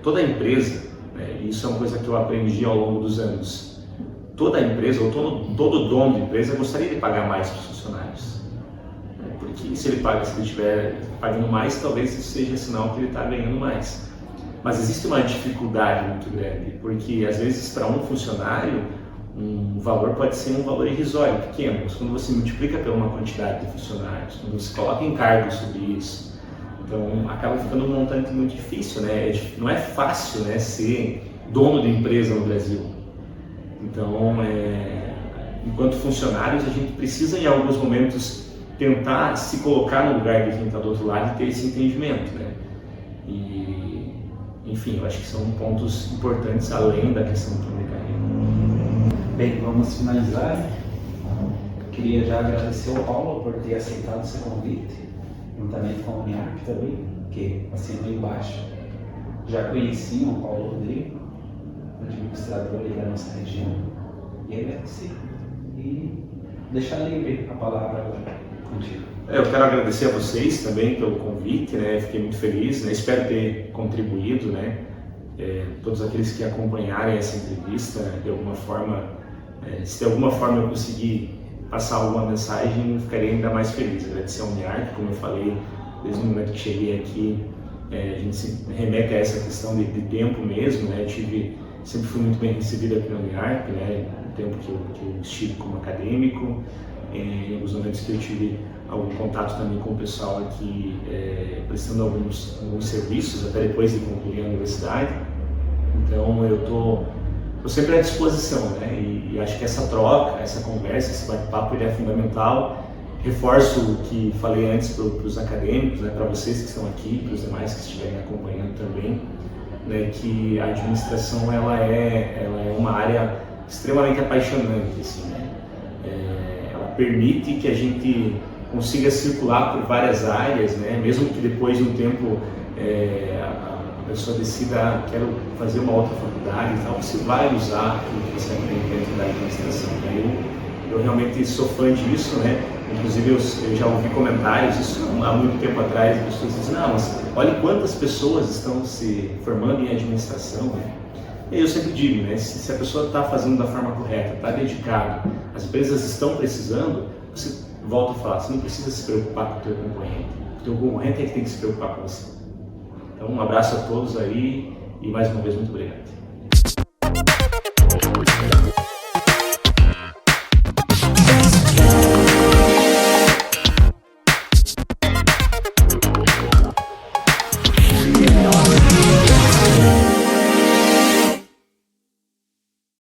toda empresa, né, isso é uma coisa que eu aprendi ao longo dos anos, toda empresa ou todo dono de empresa gostaria de pagar mais para os funcionários, né, porque se ele estiver pagando mais, talvez isso seja sinal que ele está ganhando mais. Mas existe uma dificuldade muito grande, porque às vezes para um funcionário um valor pode ser um valor irrisório, pequeno, mas quando você multiplica pela uma quantidade de funcionários, quando você coloca encargos sobre isso, então acaba ficando um montante muito difícil, né? Não é fácil, né, ser dono de empresa no Brasil. Então, enquanto funcionários, a gente precisa em alguns momentos tentar se colocar no lugar de quem está do outro lado e ter esse entendimento, né? Enfim, eu acho que são pontos importantes além da questão do plano de carreira. Bem, vamos finalizar. Queria já agradecer ao Paulo por ter aceitado esse convite, juntamente com o Uniarp também, que assinou embaixo. Já conheciam o Paulo Rodrigo, administrador ali da nossa região, e agradecer. E deixar livre a palavra agora contigo. Eu quero agradecer a vocês também pelo convite, né? Fiquei muito feliz, né? Espero ter contribuído, né? Todos aqueles que acompanharem essa entrevista, né? De alguma forma, se de alguma forma eu conseguir passar alguma mensagem, eu ficaria ainda mais feliz. Agradecer ao Uniarp, como eu falei, desde o momento que cheguei aqui, a gente se remete a essa questão de tempo mesmo, né? Sempre fui muito bem recebido aqui no Uniarp, né? No tempo que eu estive como acadêmico, em alguns momentos que eu tive algum contato também com o pessoal aqui, prestando alguns serviços, até depois de concluir a universidade. Então eu estou sempre à disposição, né? E acho que essa troca, essa conversa, esse bate-papo, ele é fundamental Reforço o que falei antes para os acadêmicos, né, para vocês que estão aqui, para os demais que estiverem acompanhando também, né, que a administração ela é uma área extremamente apaixonante, assim, né? Ela permite que a gente consiga circular por várias áreas, né? Mesmo que depois de um tempo a pessoa decida, quero fazer uma outra faculdade e tal, você vai usar aquilo que você aprende dentro da administração, né? Eu realmente sou fã disso, né? Inclusive eu já ouvi comentários, isso há muito tempo atrás, as pessoas dizem, não, mas olha quantas pessoas estão se formando em administração, né? E eu sempre digo, né? Se a pessoa está fazendo da forma correta, está dedicado, as empresas estão precisando, você volta a falar, você não precisa se preocupar com o teu concorrente. O teu concorrente é que tem que se preocupar com você. Então um abraço a todos aí e mais uma vez muito obrigado.